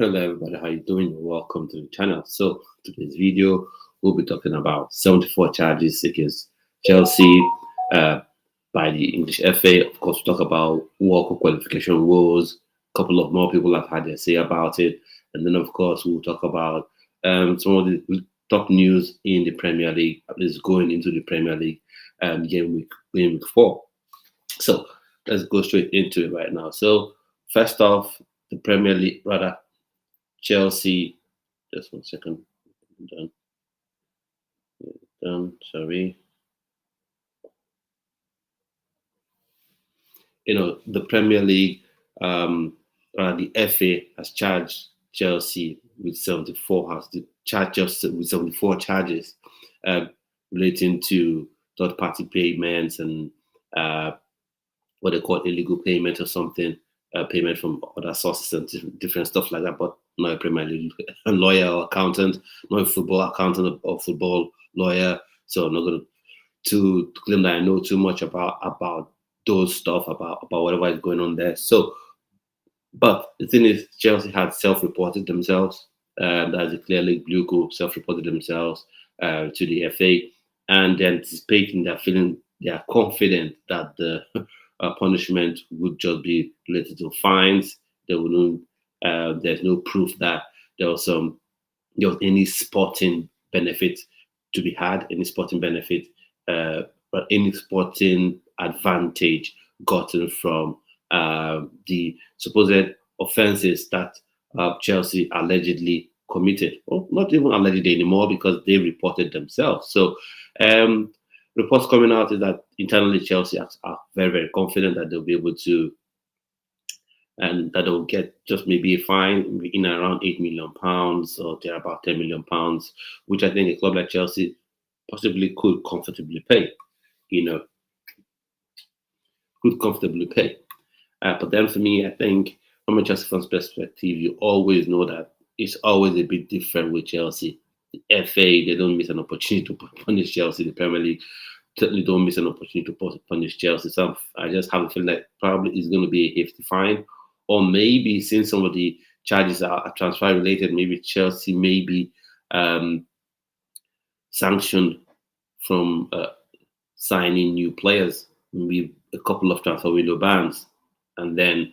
Hello everybody, how you doing? Welcome to the channel. So today's video, we'll be talking about 74 charges against Chelsea uh, by the English FA. Of course, we talk about World qualification woes. A couple of more people have had their say about it, and then of course we'll talk about some of the top news in the Premier League. At least going into the Premier League game week 4. So let's go straight into it right now. So first off, the Premier League rather Chelsea, just 1 second. Done. Done. Sorry. The Premier League, the FA has charged Chelsea with 74. Charged Chelsea with 74 charges relating to third-party payments and what they call illegal payment or something, payment from other sources and different stuff like that, but not a Premier League lawyer or accountant, not a football accountant or football lawyer. So I'm not going to claim that I know too much about those stuff, about whatever is going on there. So, but the thing is, Chelsea had self-reported themselves. That's a clearly blue group self-reported themselves to the FA, and they're anticipating, they are confident that the punishment would just be related to fines. There's no proof that there was any sporting benefit to be had, any sporting benefit, but any sporting advantage gotten from the supposed offences that Chelsea allegedly committed. Well, not even allegedly anymore because they reported themselves. So reports coming out is that internally Chelsea are very, very confident that they'll be able to, and that they'll get just maybe a fine in around £8 million or they're about £10 million, which I think a club like Chelsea possibly could comfortably pay. Could comfortably pay. But then for me, I think from a Chelsea fan's perspective, you always know that it's always a bit different with Chelsea. The FA, they don't miss an opportunity to punish Chelsea. The Premier League certainly don't miss an opportunity to punish Chelsea. So I just have a feeling that probably it's going to be a hefty fine. Or maybe since some of the charges are transfer related, maybe Chelsea may be sanctioned from signing new players, maybe a couple of transfer window bans, and then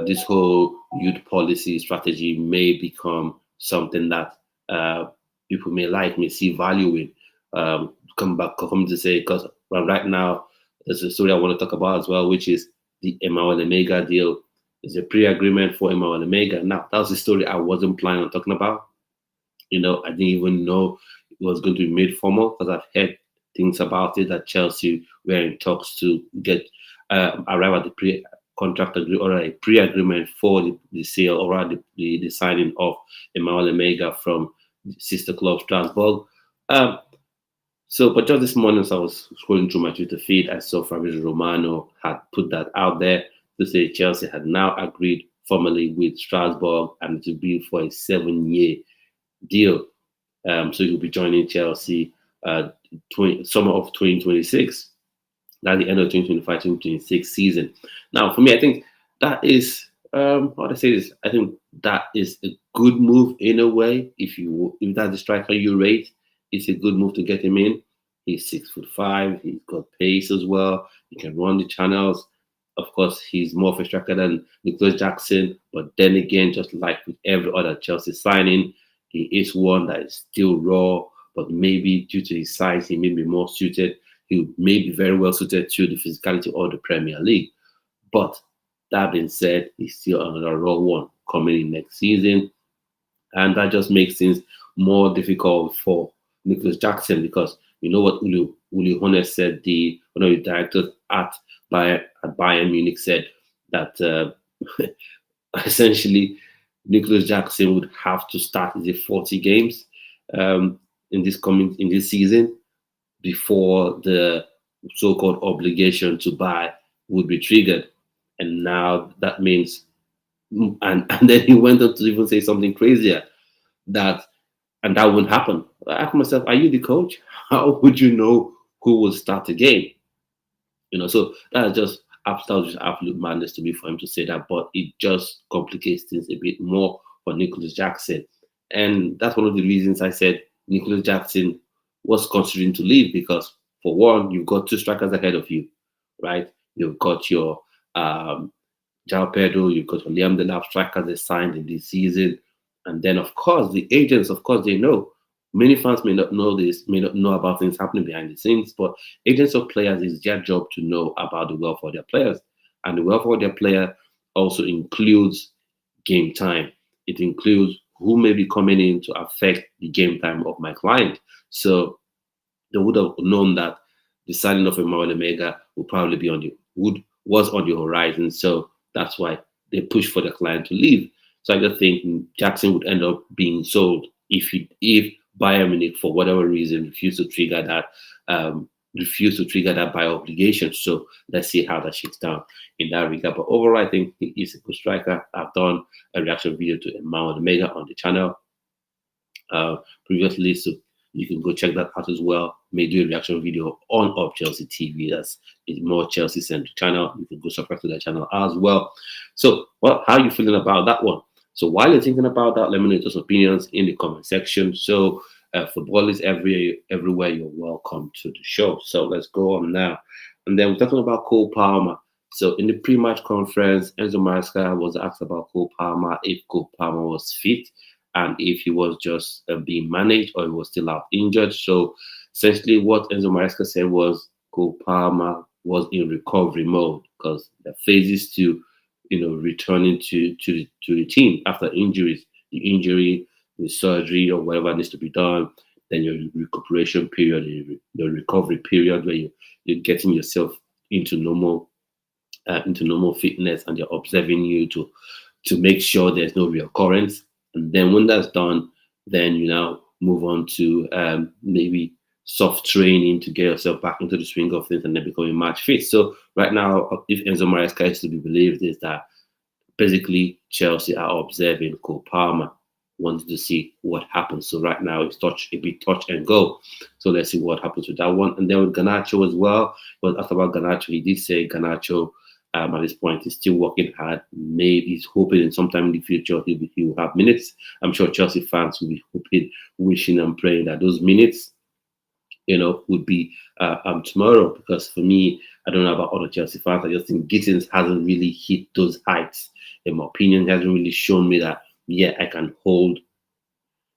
this whole youth policy strategy may become something that people may see value in. Come to say, because right now there's a story I want to talk about as well, which is the Emmanuel Omega deal. There's a pre-agreement for Emmanuel Omega. Now that was the story I wasn't planning on talking about. I didn't even know it was going to be made formal because I've heard things about it that Chelsea were in talks to get arrive at the pre-contract or a pre-agreement for the sale or the signing of Emmanuel Omega from the sister club Strasbourg. But just this morning, as I was scrolling through my Twitter feed, I saw Fabrizio Romano had put that out there to say Chelsea had now agreed formally with Strasbourg and to be for a 7-year deal. So he'll be joining Chelsea summer of 2026, at the end of 2025-2026 season. Now, for me, I think that is how to say this. I think that is a good move in a way. If that's the striker you rate, it's a good move to get him in. He's 6'5". He's got pace as well. He can run the channels. Of course, he's more of a striker than Nicholas Jackson. But then again, just like with every other Chelsea signing, he is one that is still raw. But maybe due to his size, he may be more suited. He may be very well suited to the physicality of the Premier League. But that being said, he's still another raw one coming in next season. And that just makes things more difficult for Nicholas Jackson because you know what Uli Hoeneß said, one of the directors at Bayern Munich said that essentially Nicholas Jackson would have to start his 40 games in this season before the so-called obligation to buy would be triggered. And now that means, and then he went on to even say something crazier, that won't happen. I ask myself, are you the coach? How would you know who will start the game? So that's just absolute madness to me for him to say that, but it just complicates things a bit more for Nicholas Jackson. And that's one of the reasons I said Nicholas Jackson was considering to leave, because for one, you've got two strikers ahead of you, right? You've got your Jao Pedro, you've got your Liam Delap strikers they signed in this season. And then, of course, the agents, of course, they know. Many fans may not know this, may not know about things happening behind the scenes, but agents of players, is their job to know about the welfare of their players. And the welfare of their player also includes game time. It includes who may be coming in to affect the game time of my client. So they would have known that the signing of Emmanuel Omega would probably be was on the horizon. So that's why they pushed for the client to leave. So I just think Jackson would end up being sold if Bayern Munich, for whatever reason, refused to trigger that buy obligation. So let's see how that shakes down in that regard. But overall, I think he is a good striker. I've done a reaction video to Emmanuel Omega on the channel previously, so you can go check that out as well. May do a reaction video on Up Chelsea TV. That's a more Chelsea-centric channel. You can go subscribe to that channel as well. So, well, how are you feeling about that one? So while you're thinking about that, let me know your opinions in the comment section. So footballers everywhere, you're welcome to the show. So let's go on now. And then we're talking about Cole Palmer. So in the pre-match conference, Enzo Maresca was asked about Cole Palmer, if Cole Palmer was fit and if he was just being managed or he was still out injured. So essentially what Enzo Maresca said was Cole Palmer was in recovery mode, because the phases to returning to the team after injuries, the injury, the surgery, or whatever needs to be done, then your recuperation period, your recovery period, where you're getting yourself into normal fitness, and they're observing you to make sure there's no reoccurrence. And then when that's done, then you now move on to maybe soft training to get yourself back into the swing of things and then becoming match fit. So right now, if Enzo Maresca is to be believed, is that basically Chelsea are observing Cole Palmer, wanting to see what happens. So right now it's touch and go. So let's see what happens with that one. And then with Garnacho as well. But after about Garnacho, he did say Garnacho at this point is still working hard. Maybe he's hoping in sometime in the future he will have minutes. I'm sure Chelsea fans will be hoping, wishing and praying that those minutes would be tomorrow, because for me, I don't know about other Chelsea fans, I just think Gittins hasn't really hit those heights. In my opinion, he hasn't really shown me that, I can hold.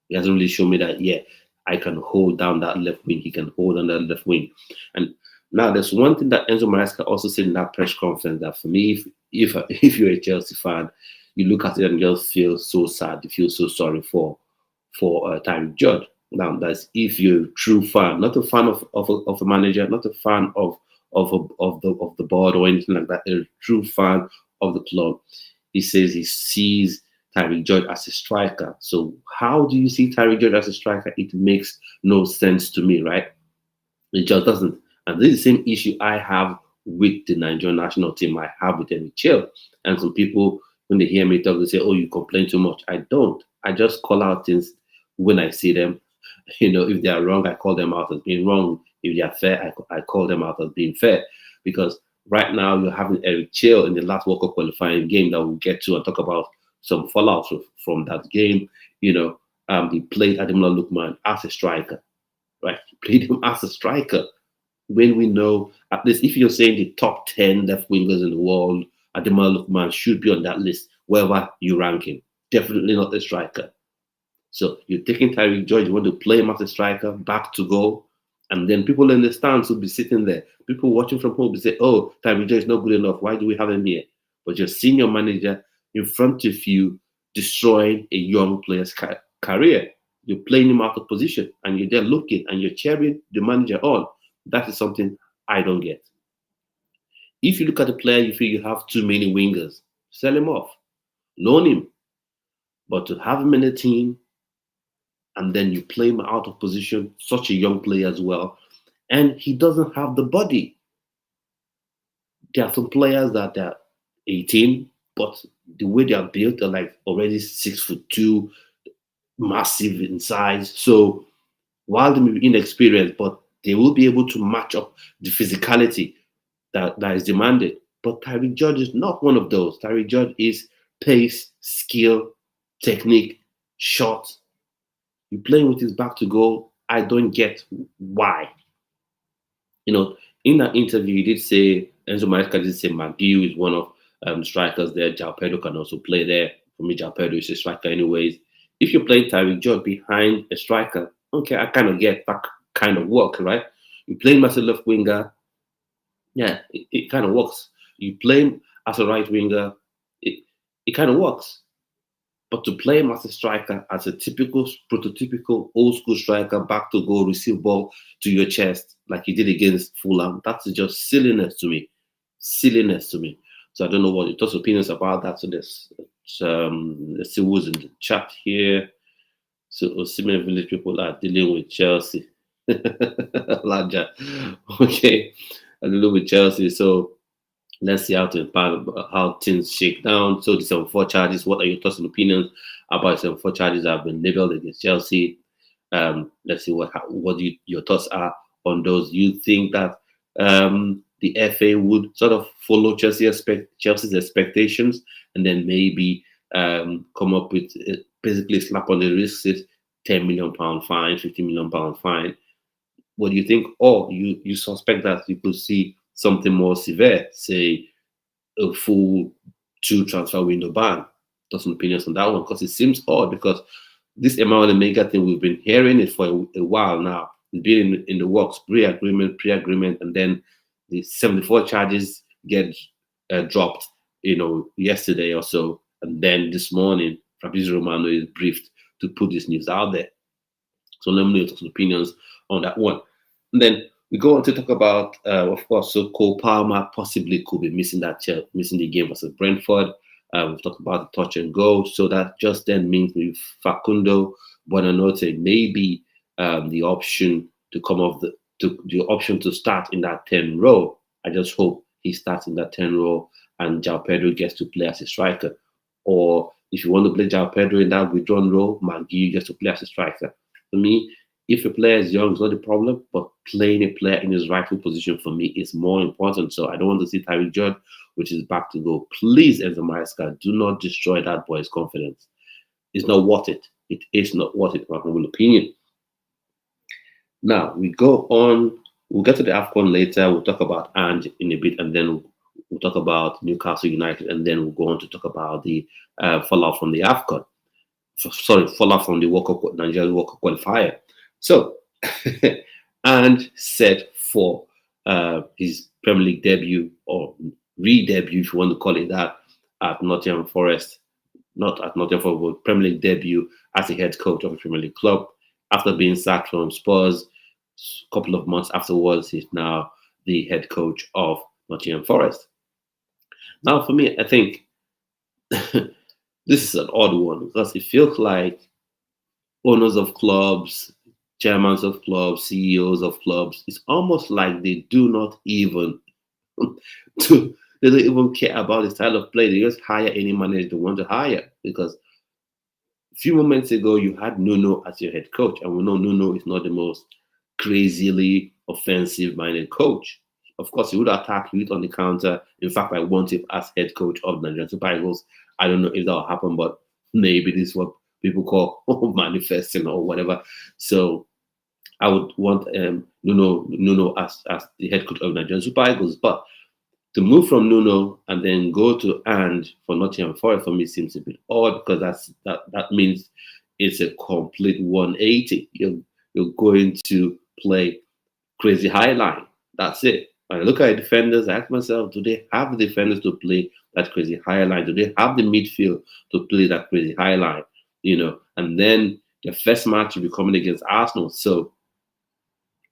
He hasn't really shown me that, I can hold down that left wing. He can hold on that left wing. And now there's one thing that Enzo Maresca also said in that press conference, that for me, if you're a Chelsea fan, you look at it and just feel so sad. You feel so sorry for Tyreek Judge. Now, that's if you're a true fan, not a fan of a manager, not a fan of the board or anything like that, a true fan of the club. He says he sees Tyreek Judge as a striker. So how do you see Tyreek Judge as a striker? It makes no sense to me, right? It just doesn't. And this is the same issue I have with the Nigerian national team. I have with Eric Chill. And some people, when they hear me talk, they say, "Oh, you complain too much." I don't. I just call out things when I see them. If they are wrong, I call them out as being wrong. If they are fair, I call them out as being fair. Because right now you're having Eric Chill in the last World Cup qualifying game that we'll get to and talk about some fallout from that game. He played Ademola Lookman as a striker, right? He played him as a striker. When we know, at least if you're saying the top 10 left wingers in the world, Ademola Lookman should be on that list, wherever you rank him. Definitely not a striker. So you're taking Tyreek Judge, you want to play him as a striker, back to goal, and then people in the stands will be sitting there. People watching from home will say, "Oh, Tyreek Judge is not good enough. Why do we have him here?" But your senior manager in front of you destroying a young player's career. You're playing him out of position, and you're there looking, and you're cheering the manager on. That is something I don't get. If you look at the player, you feel you have too many wingers, sell him off, loan him. But to have him in the team, and then you play him out of position, such a young player as well, and he doesn't have the body. There are some players that are 18, but the way they are built, they're like already 6'2", massive in size. So while they may be inexperienced, but they will be able to match up the physicality that is demanded. But Tyreek Judge is not one of those. Tyreek Judge is pace, skill, technique, shot. You're playing with his back to goal. I don't get why. You know, in that interview, he did say, Enzo Maresca did say Magpies is one of the strikers there. João Pedro can also play there. For me, João Pedro is a striker anyways. If you're playing Tyreek George behind a striker, okay, I kind of get that kind of work, right? You play him as a left winger, yeah, it kind of works. You play him as a right winger, it kind of works. But to play him as a striker, as a typical, prototypical old school striker, back to goal, receive ball to your chest, like he did against Fulham, that's just silliness to me. Silliness to me. So I don't know what your thoughts, opinions about that. So let's see who's in the chat here. So Osimhen Village people are dealing with Chelsea. Larger. Okay. I dealing with Chelsea. So let's see how things shake down. So the 74 charges, what are your thoughts and opinions about 74 charges that have been labeled against Chelsea? Let's see what your thoughts are on those. You think that the FA would sort of follow Chelsea's expectations and then maybe come up with basically slap on the wrist, £10 million fine, £50 million fine? What do you think? Or you suspect that you could see something more severe, say a full 2 transfer window ban? Thoughts and opinions on that one? Because it seems odd, because this Emmanuel Omega thing, we've been hearing it for a while now. It's been in the works, pre-agreement, and then the 74 charges get dropped, yesterday or so, and then this morning, Fabrizio Romano is briefed to put this news out there. So let me know your thoughts and opinions on that one. And then we go on to talk about, of course, so Cole Palmer possibly could be missing the game versus Brentford. We've talked about the touch and go. So that just then means with Facundo Buonanotte maybe the option to come off the option to start in that 10 row. I just hope he starts in that 10 row and João Pedro gets to play as a striker. Or if you want to play João Pedro in that withdrawn role, Magui gets to play as a striker. For me, if a player is young, it's not a problem, but playing a player in his rightful position for me is more important. So I don't want to see Tyreek George, which is back to go. Please, Enzo Maresca, do not destroy that boy's confidence. It's not worth it. It is not worth it, in my humble opinion. Now, we go on. We'll get to the AFCON later. We'll talk about Ange in a bit, and then we'll talk about Newcastle United, and then we'll go on to talk about the fallout from the AFCON. Fallout from the Nigerian World Cup qualifier. So, Ange set for his Premier League debut, or re-debut, if you want to call it that, at Nottingham Forest. Not at Nottingham Forest, but Premier League debut as a head coach of a Premier League club. After being sacked from Spurs, a couple of months afterwards, he's now the head coach of Nottingham Forest. Now, for me, I think this is an odd one, because it feels like owners of clubs, chairmen of clubs, CEOs of clubs, it's almost like they do not even they don't even care about the style of play. They just hire any manager they want to hire. Because a few moments ago, you had Nuno as your head coach, and we know Nuno is not the most crazily offensive-minded coach. Of course, he would attack you on the counter. In fact, I want him as head coach of the Nigerian Super Eagles. I don't know if that will happen, but maybe this is what people call manifesting or whatever. So I would want Nuno as the head coach of the Nigerian Super Eagles. But to move from Nuno and then go to Ange for Nottingham Forest, for me, seems a bit odd, because that means it's a complete 180. You're going to play crazy high line. That's it. When I look at the defenders, I ask myself, do they have the defenders to play that crazy high line? Do they have the midfield to play that crazy high line? And then their first match will be coming against Arsenal. So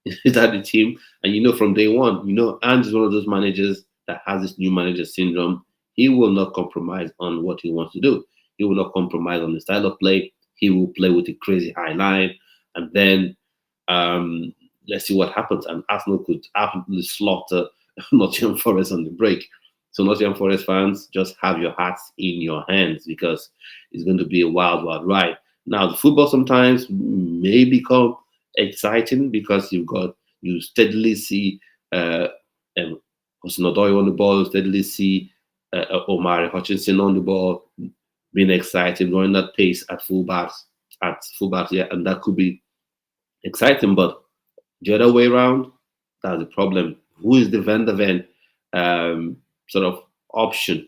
is that the team? And from day one, Ange is one of those managers that has this new manager syndrome. He will not compromise on what he wants to do. He will not compromise on the style of play. He will play with a crazy high line. And then let's see what happens. And Arsenal could absolutely slaughter Nottingham Forest on the break. So Nottingham Forest fans, just have your hearts in your hands, because it's going to be a wild, wild ride. Now, the football sometimes may become exciting, because you steadily see Hudson-Odoi on the ball, you steadily see Omari Hutchinson on the ball. being exciting, running that pace at fullbacks, yeah, and that could be exciting. But the other way around, that's the problem. Who is the Van der Ven sort of option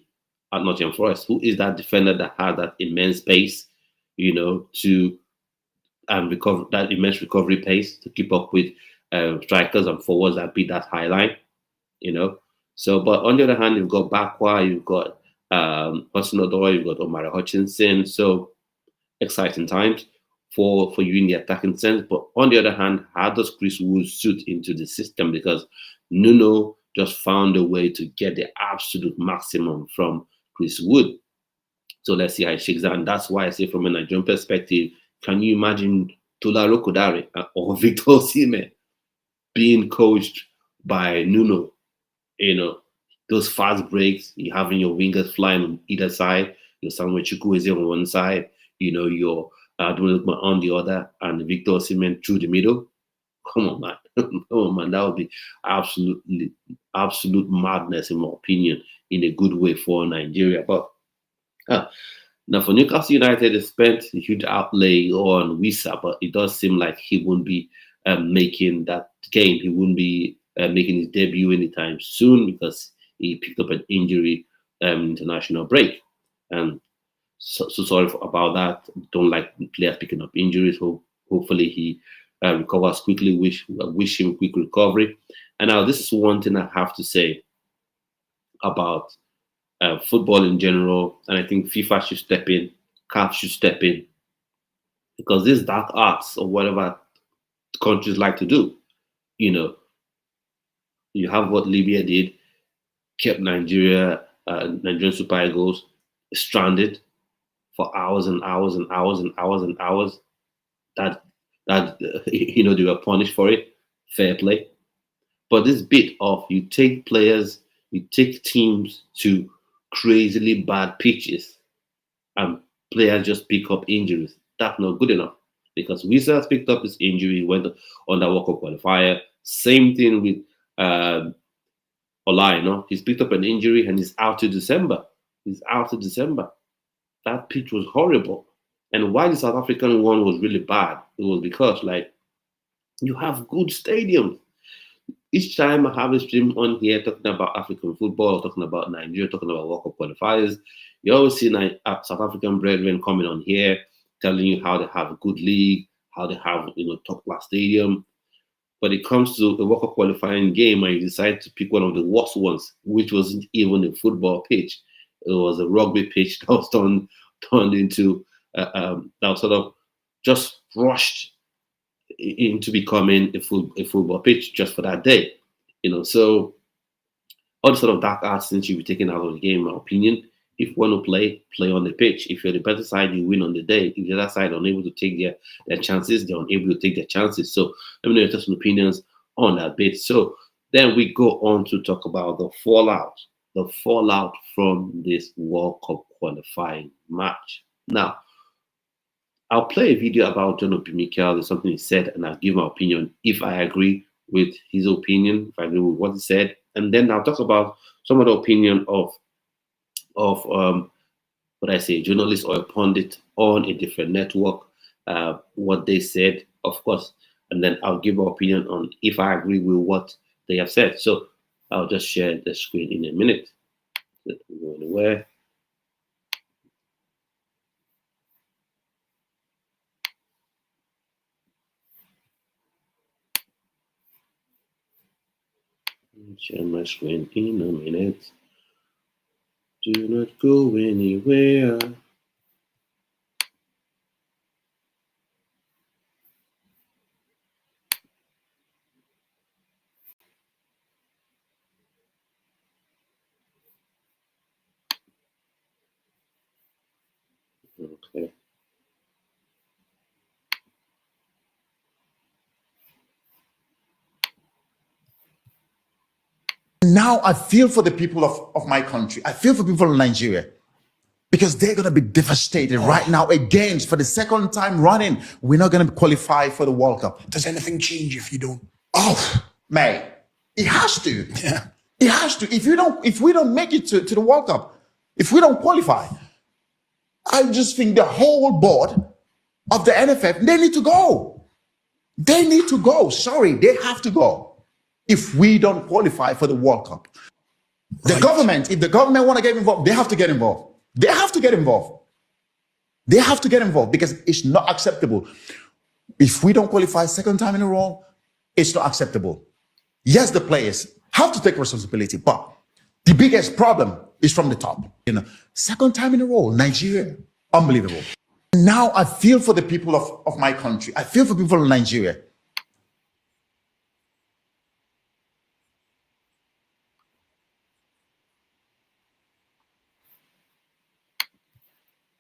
at Nottingham Forest? Who is that defender that has that immense pace, to recover that immense recovery pace to keep up with strikers and forwards that beat that high line, you know? So, but on the other hand, you've got Bakwa, you've got Hudson Odoi, you've got Omari Hutchinson. So, exciting times for you in the attacking sense. But on the other hand, how does Chris Wood suit into the system? Because Nuno just found a way to get the absolute maximum from Chris Wood. So let's see how it shakes out. And that's why I say, from a Nigerian perspective, can you imagine Tolaro Kodare or Victor Osimhen being coached by Nuno? Those fast breaks, you having your wingers flying on either side, your Samuel Chukwueze on one side, your on the other, and Victor Osimhen through the middle. Come on, man. Come on, man. That would be absolute madness, in my opinion, in a good way for Nigeria. But now for Newcastle United, they spent a huge outlay on Wissa, but it does seem like he won't be making that game. He won't be making his debut anytime soon because he picked up an injury international break. And so sorry about that. Don't like players picking up injuries. Hopefully he recovers quickly. Wish him quick recovery. And now this is one thing I have to say about football in general, and I think FIFA should step in, CAF should step in, because these dark arts or whatever countries like to do, you have what Libya did, kept Nigerian Super Eagles stranded for hours and hours and hours and hours and hours. That they were punished for it. Fair play. But this bit of you take teams to crazily bad pitches and players just pick up injuries. That's not good enough, because Wissa has picked up his injury, went on the World Cup qualifier. Same thing with Ola. He's picked up an injury and he's out to December. That pitch was horrible. And why the South African one was really bad, it was because you have good stadiums. Each time I have a stream on here talking about African football, talking about Nigeria, talking about World Cup qualifiers, you always see South African brethren coming on here telling you how they have a good league, how they have top class stadium. But it comes to a World Cup qualifying game and you decide to pick one of the worst ones, which wasn't even a football pitch. It was a rugby pitch that was turned into that was sort of just rushed into becoming a football pitch just for that day, So all the sort of dark arts things should be taken out of the game, in my opinion. If you want to play on the pitch. If you're the better side, you win on the day. If the other side are unable to take their chances, they're unable to take their chances. So let me know your thoughts and opinions on that bit. So then we go on to talk about the fallout from this World Cup qualifying match. Now, I'll play a video about John Obi Mikel. There's something he said, and I'll give my opinion if I agree with his opinion, if I agree with what he said, and then I'll talk about some of the opinion of what I say, journalist or a pundit on a different network, what they said, of course, and then I'll give my opinion on if I agree with what they have said. So I'll just share the screen in a minute. Let me go anywhere. Share my screen in a minute. Do not go anywhere. Okay. Now I feel for the people of my country. I feel for people in Nigeria, because they're going to be devastated right now. Again, for the second time running, we're not going to qualify for the World Cup. Does anything change if you don't? Oh, man, it has to. Yeah. It has to. If we don't make it to the World Cup, if we don't qualify, I just think the whole board of the NFF, they need to go. They need to go. Sorry, they have to go. If we don't qualify for the World Cup, the government, if the government want to get involved, they have to get involved. They have to get involved. They have to get involved because it's not acceptable. If we don't qualify second time in a row, it's not acceptable. Yes, the players have to take responsibility, but the biggest problem is from the top. Second time in a row, Nigeria, unbelievable. Now I feel for the people of my country. I feel for people in Nigeria.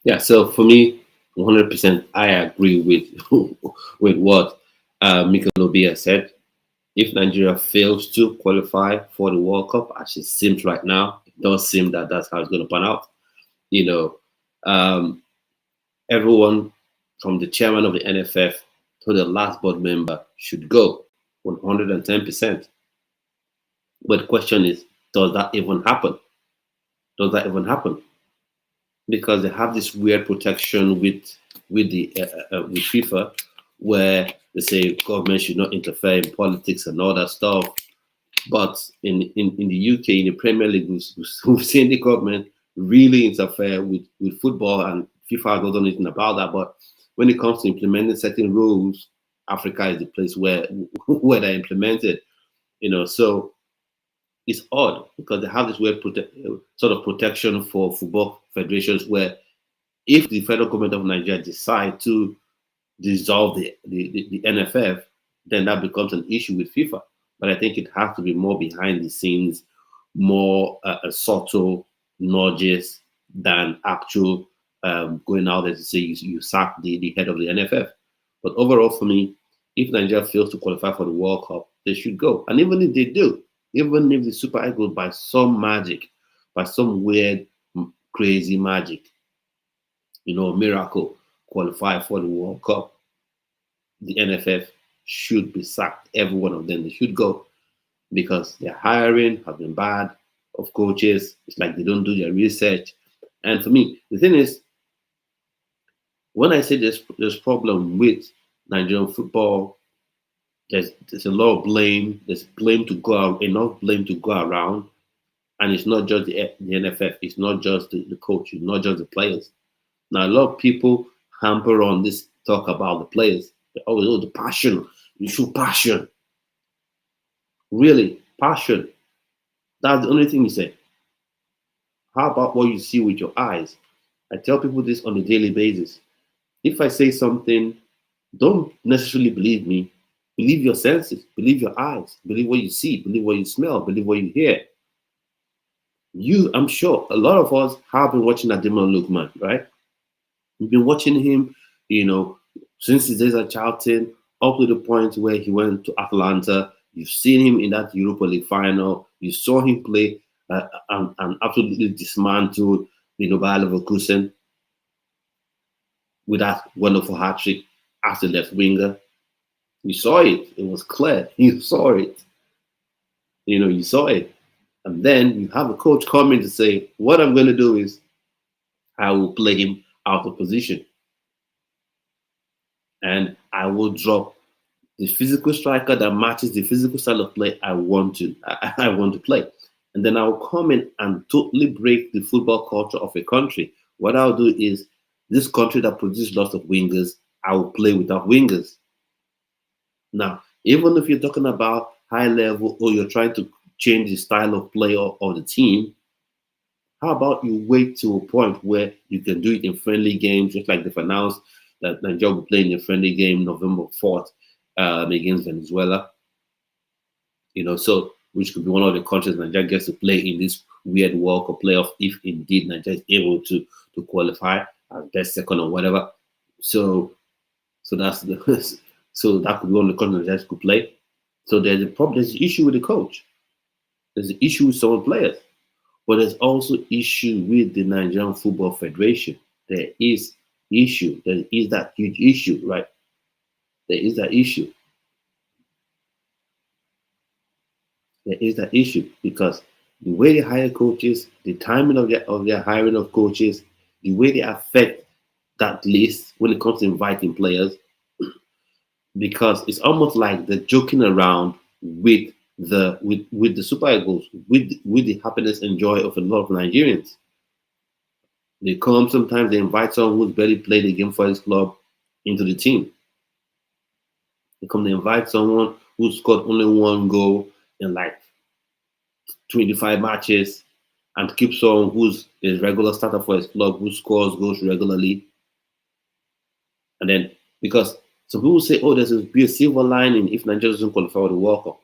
Yeah, so for me, 100%, I agree with with what Mikel has said. If Nigeria fails to qualify for the World Cup, as it seems right now, it does seem that that's how it's going to pan out. You know, everyone from the chairman of the NFF to the last board member should go 110%. But the question is, does that even happen? Does that even happen? Because they have this weird protection with FIFA, where they say government should not interfere in politics and all that stuff. But in the UK, in the Premier League, we've seen the government really interfere with football, and FIFA has not done anything about that. But when it comes to implementing certain rules, Africa is the place where where they're implemented. So it's odd because they have this weird sort of protection for football federations, where if the federal government of Nigeria decide to dissolve the NFF, then that becomes an issue with FIFA. But I think it has to be more behind the scenes, more subtle nudges than actual going out there to say you sack the head of the NFF. But overall, for me, if Nigeria fails to qualify for the World Cup, they should go. And even if they do, even if the Super Eagles, by some magic, by some weird, crazy magic, miracle, qualify for the World Cup, the NFF should be sacked. Every one of them, they should go, because their hiring has been bad of coaches. It's like they don't do their research. And for me, the thing is, when I say there's problem with Nigerian football, there's a lot of blame. There's blame to go out, enough blame to go around. And it's not just the NFF. It's not just the coach. It's not just the players. Now, a lot of people hamper on this talk about the players. They always, the passion. You show passion. Really, passion. That's the only thing you say. How about what you see with your eyes? I tell people this on a daily basis. If I say something, don't necessarily believe me. Believe your senses. Believe your eyes. Believe what you see. Believe what you smell. Believe what you hear. I'm sure a lot of us have been watching Ademola Lookman, right? We've been watching him, since his days at Charlton, up to the point where he went to Atlanta. You've seen him in that Europa League final. You saw him play and absolutely dismantled Bayer Leverkusen with that wonderful hat trick as the left winger. You saw it. It was clear. You saw it. You saw it. And then you have a coach coming to say, what I'm going to do is I will play him out of position. And I will drop the physical striker that matches the physical style of play I want to play. And then I'll come in and totally break the football culture of a country. What I'll do is, this country that produces lots of wingers, I will play without wingers. Now, even if you're talking about high level, or you're trying to change the style of play of the team, how about you wait to a point where you can do it in friendly games, just like they've announced that Nigeria will play in a friendly game November 4th against Venezuela. So which could be one of the countries Nigeria gets to play in this weird World Cup playoff, if indeed Nigeria is able to qualify as best second or whatever. So that's so that could be one of the countries Nigeria could play. So there's a problem. There's an issue with the coach. There's an issue with some players. But there's also issue with the Nigerian Football Federation. There is issue. There is that huge issue, right? There is that issue. There is that issue because the way they hire coaches, the timing of their hiring of coaches the way they affect that list when it comes to inviting players, because it's almost like they're joking around with the Super Eagles, with the happiness and joy of a lot of Nigerians. They come sometimes, they invite someone who's barely played a game for his club into the team. They come to invite someone who scored only one goal in like 25 matches, and keep someone who's a regular starter for his club who scores goals regularly. And then, because some people say, oh, there's be a silver lining if Nigeria doesn't qualify for the World Cup.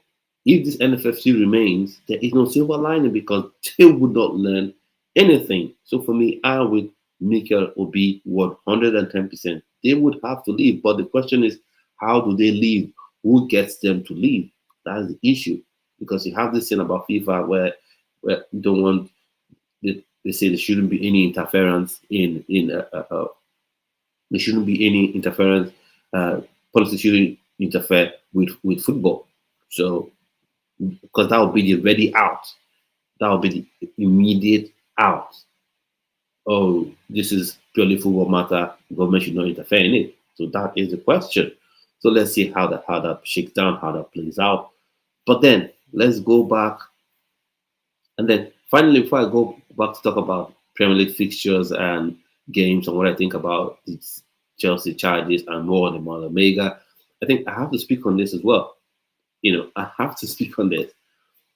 If this NFFC remains, there is no silver lining because they would not learn anything. So for me, I would Mikel Obi 110%. They would have to leave. But the question is, how do they leave? Who gets them to leave? That's the issue. Because you have this thing about FIFA where you don't want, they say there shouldn't be any interference there shouldn't be any interference. Policy shouldn't interfere with football. So, because that would be the ready out. That would be the immediate out. Oh, this is purely football matter. Government should not interfere in it. So that is the question. So let's see how that shakes down, how that plays out. But then let's go back, and then finally, before I go back to talk about Premier League fixtures and games and what I think about these Chelsea charges and more than Mother Mega, I think I have to speak on this as well. I have to speak on this.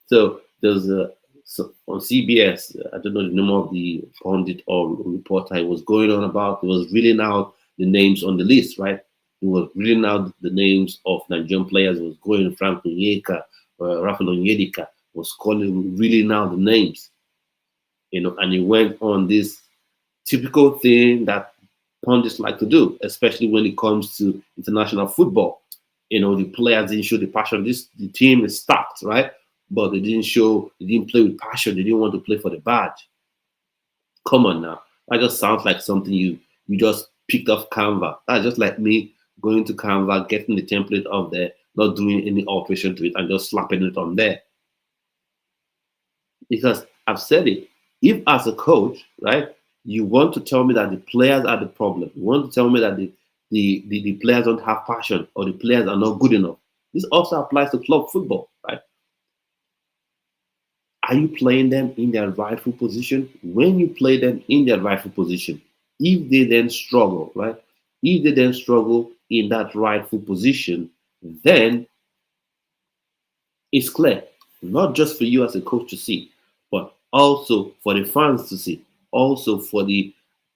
So there's on CBS, I don't know the name of the pundit or reporter it was going on about. It was reading out the names on the list, right? It was reading out the names of Nigerian players. It was going Frank Onyeka, Rafael Onyedika, was reading out the names, and he went on this typical thing that pundits like to do, especially when it comes to international football. The players didn't show the passion. The team is stacked, right? But they didn't play with passion. They didn't want to play for the badge. Come on now. That just sounds like something you just picked off Canva. That's just like me going to Canva, getting the template up there, not doing any alteration to it, and just slapping it on there. Because I've said it. If as a coach, right, you want to tell me that the players are the problem, you want to tell me that the players don't have passion or the players are not good enough. This also applies to club football, right? Are you playing them in their rightful position? When you play them in their rightful position, if they then struggle, right? If they then struggle in that rightful position, then it's clear, not just for you as a coach to see, but also for the fans to see, also for the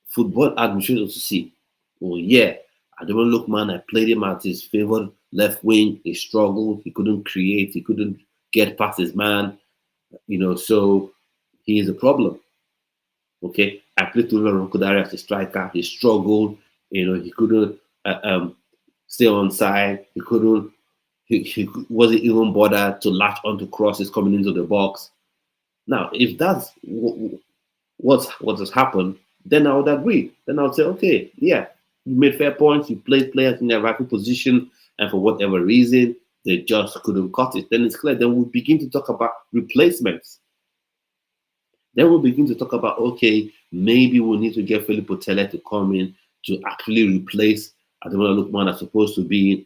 football administrators to see. Oh yeah, Ademola Lookman, I played him at his favored left wing. He struggled. He couldn't create. He couldn't get past his man. So he is a problem. Okay, I played Tula Rokodari as a striker. He struggled. He couldn't stay on side. He couldn't. He wasn't even bothered to latch onto crosses coming into the box. Now, if that's what has happened, then I would agree. Then I would say, okay, yeah, you made fair points. You played players in their rightful position, and for whatever reason, they just couldn't cut it. Then it's clear. Then we'll begin to talk about replacements. Then we'll begin to talk about, okay, maybe we need to get Philippe Otele to come in to actually replace Ademola Lookman as opposed to being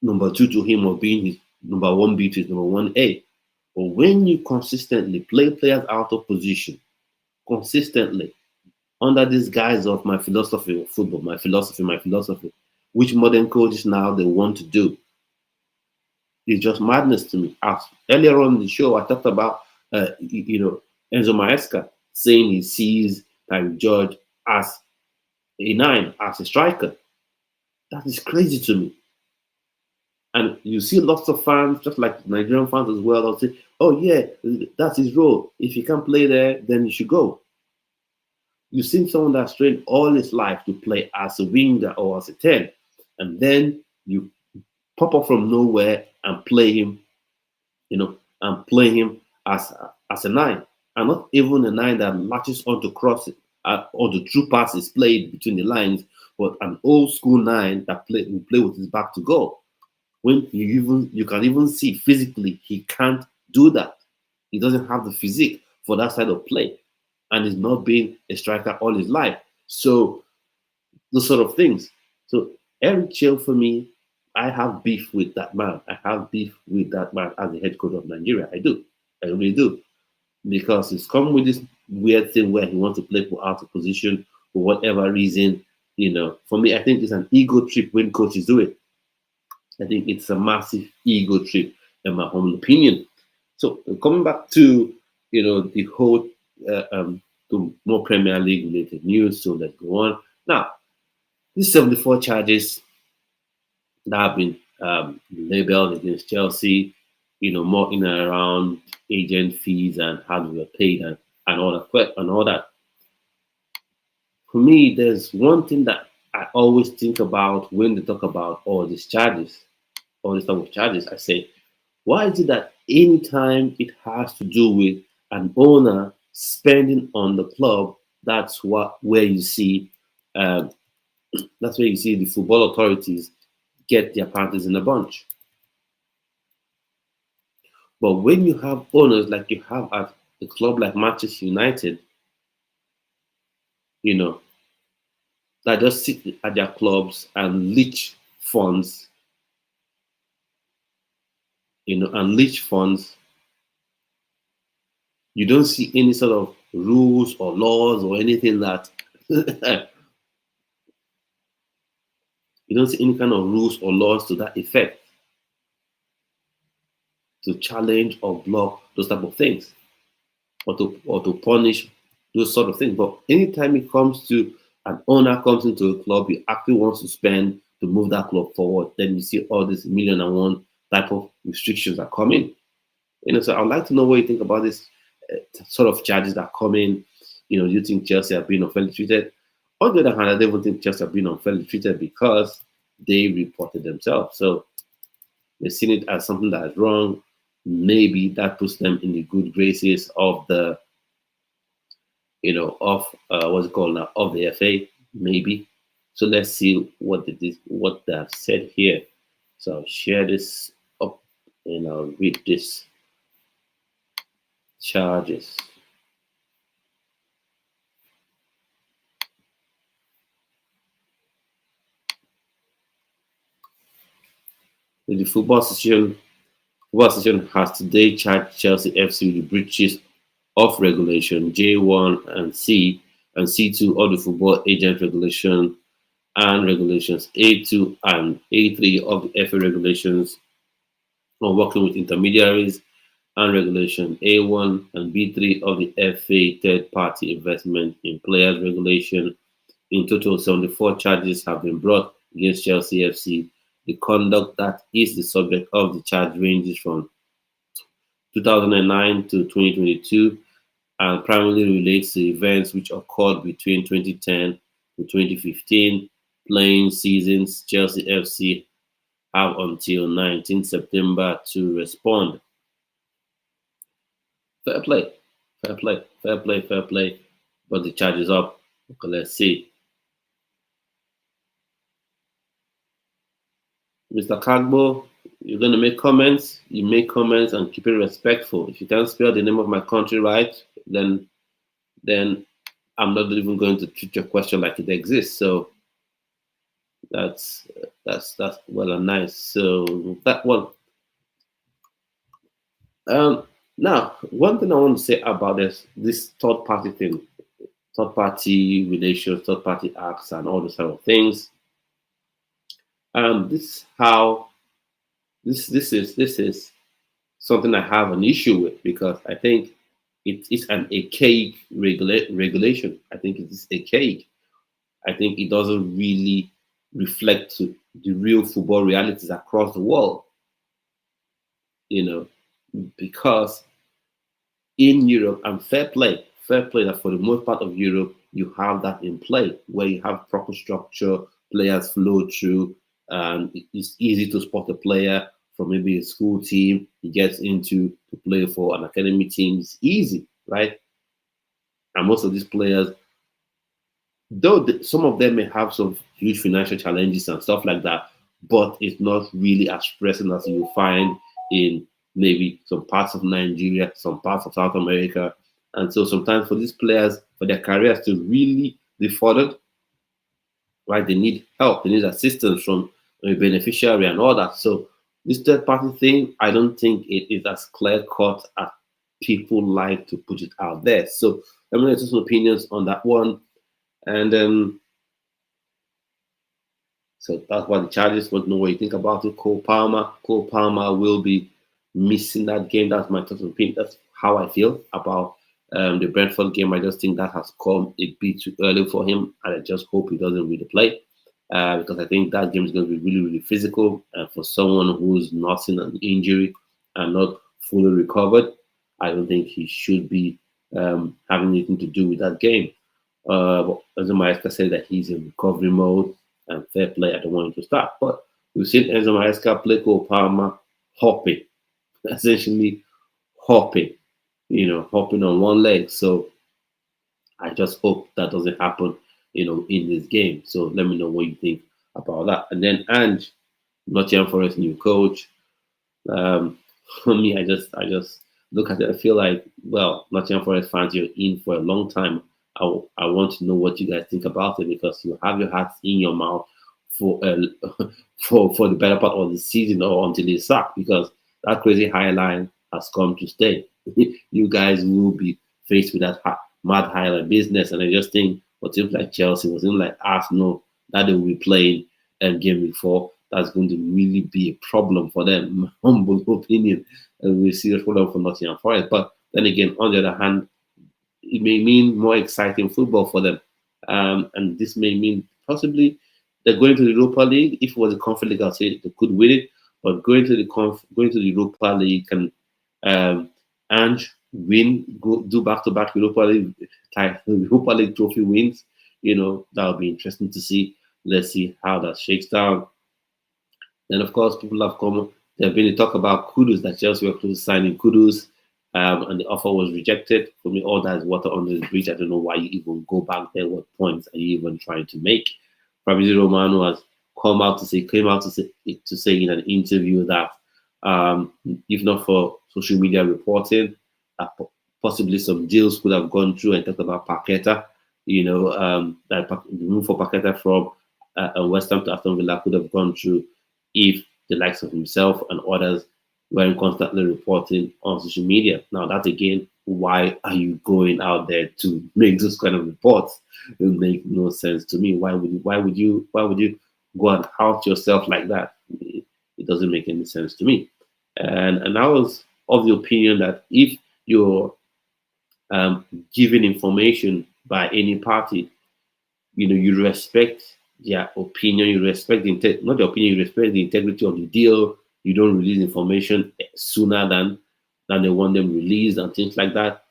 number 2 to him or being his number 1B to his number 1A. But when you consistently play players out of position, consistently, under this guise of my philosophy of football, my philosophy, which modern coaches now they want to do, it's just madness to me. Earlier on in the show, I talked about, Enzo Maesca saying he sees Tyreek George as a 9, as a striker. That is crazy to me. And you see lots of fans, just like Nigerian fans as well, they'll say, oh yeah, that's his role. If he can't play there, then he should go. You've seen someone that's trained all his life to play as a winger or as a 10, and then you pop up from nowhere and play him, as a 9, and not even a 9 that latches onto crosses or the true passes played between the lines, but an old school 9 that will play with his back to goal. When you can even see physically he can't do that. He doesn't have the physique for that side of play. and he's not been a striker all his life. So those sort of things. So Eric Chill, for me, I have beef with that man. I have beef with that man as the head coach of Nigeria. I do. I really do. Because he's come with this weird thing where he wants to play for out of position for whatever reason. For me, I think it's an ego trip when coaches do it. I think it's a massive ego trip, in my humble opinion. So coming back to the whole to more Premier League related news. So let's go on now. These 74 charges that have been labeled against Chelsea, more in and around agent fees and how we were paid and all that. For me, there's one thing that I always think about when they talk about all these charges, all this type of charges. I say, why is it that anytime it has to do with an owner spending on the club, that's where you see the football authorities get their panties in a bunch. But when you have owners like you have at a club like Manchester United, that just sit at their clubs and leech funds, you don't see any sort of rules or laws or anything that you don't see any kind of rules or laws to that effect to challenge or block those type of things or to punish those sort of things. But anytime it comes to an owner comes into a club, he actually wants to spend to move that club forward, then you see all these 1,000,001 type of restrictions that come in. So I'd like to know what you think about this sort of charges that come in. Do you think Chelsea have been unfairly treated? On the other hand, I don't even think Chelsea have been unfairly treated because they reported themselves. So they've seen it as something that is wrong. Maybe that puts them in the good graces of the, what's it called now, of the FA, maybe. So let's see what they have said here. So I'll share this up and I'll read this charges. The Football Association has today charged Chelsea FC with the breaches of regulation J1 and C and C2 of the Football Agent Regulation and regulations A2 and A3 of the FA regulations on working with intermediaries and regulation A1 and B3 of the FA third-party investment in players regulation. In total, 74 charges have been brought against Chelsea FC. The conduct that is the subject of the charge ranges from 2009 to 2022 and primarily relates to events which occurred between 2010 to 2015 playing seasons. Chelsea FC have until 19 September to respond. Fair play. But the charge is up. Okay, let's see. Mr. Kagbo, you're going to make comments. You make comments and keep it respectful. If you can't spell the name of my country right, then I'm not even going to treat your question like it exists. So that's well and nice. So that one. Now, one thing I want to say about this third party thing, third party relations, third party acts, and all those kind of things. This is something I have an issue with because I think it is an archaic regulation. I think it is archaic. I think it doesn't really reflect to the real football realities across the world. Because in Europe, and fair play that for the most part of Europe, you have that in play where you have proper structure, players flow through, and it's easy to spot a player from maybe a school team. He gets into to play for an academy team. It's easy, right? And most of these players, though some of them may have some huge financial challenges and stuff like that, but it's not really as pressing as you find in maybe some parts of Nigeria, some parts of South America. And so sometimes for these players, for their careers to really be furthered, right? They need help, they need assistance from a beneficiary and all that. So this third party thing, I don't think it is as clear cut as people like to put it out there. So let me know some opinions on that one. And so that's what the charges. Want to know what you think about it. Cole Palmer. Cole Palmer will be missing that game. That's my total opinion. That's how I feel about the Brentford game. I just think that has come a bit too early for him, and I just hope he doesn't really play because I think that game is going to be really, really physical. And for someone who's nursing an injury and not fully recovered, I don't think he should be having anything to do with that game. But Enzo Maresca said that he's in recovery mode and fair play. I don't want him to start. But we've seen Enzo Maresca play Cole Palmer hopping, essentially hopping, hopping on one leg. So I just hope that doesn't happen, in this game. So let me know what you think about that. And then Ange, Nottingham Forest new coach. For me, I just look at it. I feel like, well, Nottingham Forest fans, you're in for a long time. I want to know what you guys think about it because you have your hearts in your mouth for for the better part of the season or until it's sacked because that crazy high line has come to stay. You guys will be faced with that mad high line business, and I just think what teams like Chelsea, what teams like Arsenal that they will be playing game week 4, that's going to really be a problem for them. My humble opinion, and we'll see a problem for Nottingham Forest. But then again, on the other hand, it may mean more exciting football for them. And this may mean possibly they're going to the Europa League. If it was a Conference League, I'd say they could win it. But going to the Europa League can Ange do back-to-back Europa League trophy wins. That'll be interesting to see. Let's see how that shakes down. Then, of course, people have come. There have been a talk about Kudus, that Chelsea were close to signing Kudus. And the offer was rejected. For me, all that is water under the bridge. I don't know why you even go back there. What points are you even trying to make? Fabrizio Romano has came out to say in an interview that if not for social media reporting, possibly some deals could have gone through. And talked about Paqueta. That the move for Paqueta from West Ham to Aston Villa could have gone through if the likes of himself and others weren't constantly reporting on social media. Now, that again, why are you going out there to make those kind of reports? It makes no sense to me. Why would you go and out yourself like that? It doesn't make any sense to me. And I was of the opinion that if you're given information by any party, you respect their opinion, you respect not the opinion, you respect the integrity of the deal. You don't release information sooner than they want them released and things like that.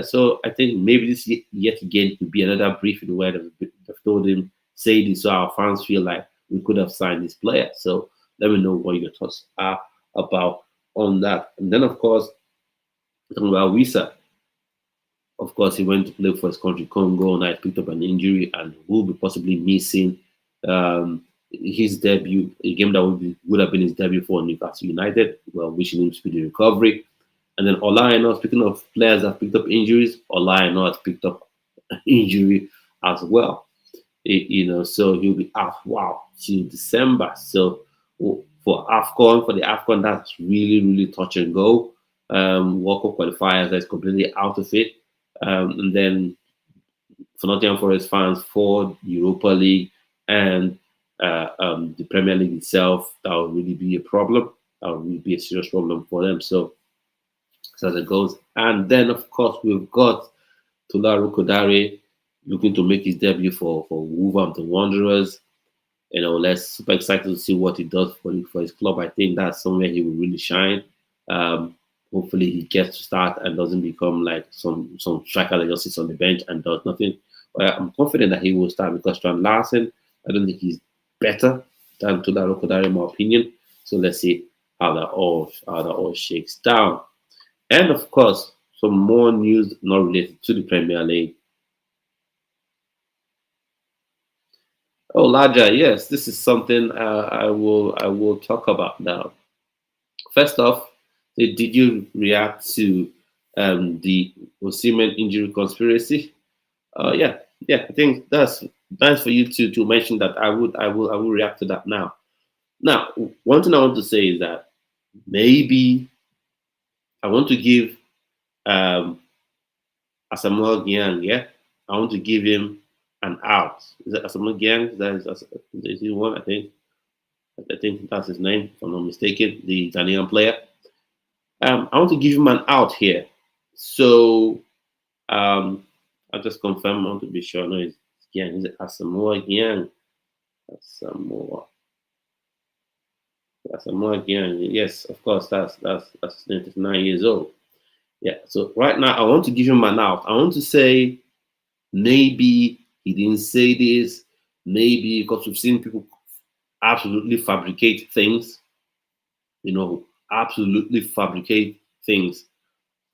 So I think maybe this yet again could be another briefing where they've told him, say this so our fans feel like we could have signed this player. So let me know what your thoughts are about on that. And then, of course, talking about Wisa. Of course, he went to play for his country, Congo, and I picked up an injury and will be possibly missing his debut, a game that would have been his debut for Newcastle United. Well, wishing him speedy recovery. And then Ola Aina, speaking of players that picked up injuries, Ola Aina has picked up an injury as well. So he'll be out, till December. So for the AFCON, that's really, really touch and go. World Cup qualifiers, that's completely out of it. And then for Nottingham Forest fans, for Europa League and the Premier League itself, that will really be a problem. That will really be a serious problem for them. So as it goes. And then, of course, we've got Tularu Kodare looking to make his debut for Wolverhampton Wanderers. Let's super excited to see what he does for his club. I think that's somewhere he will really shine. Hopefully he gets to start and doesn't become like some striker that just sits on the bench and does nothing. But I'm confident that he will start because Strand Larsen, I don't think he's better than Tularu Kodare in my opinion. So let's see how that all shakes down. And of course, some more news not related to the Premier League. Oh, Laja, yes, this is something I will talk about now. First off, did you react to the Osimhen injury conspiracy? Yeah, yeah. I think that's nice for you to mention that. I will react to that now. Now, one thing I want to say is that maybe I want to give um Asamoah Gyan, yeah, I want to give him an out. Is that Asamoah Gyan? Is he one? I think that's his name, if I'm not mistaken. The Ghanaian player. I want to give him an out here. So I'll just confirm. I want to be sure. No, it's Gyan. Is it Asamoah Gyan? Asamoah. Asamoah Gyan. Yes, of course. That's 9 years old. Yeah. So right now, I want to give him an out. I want to say maybe he didn't say this. Maybe because we've seen people absolutely fabricate things. Absolutely fabricate things.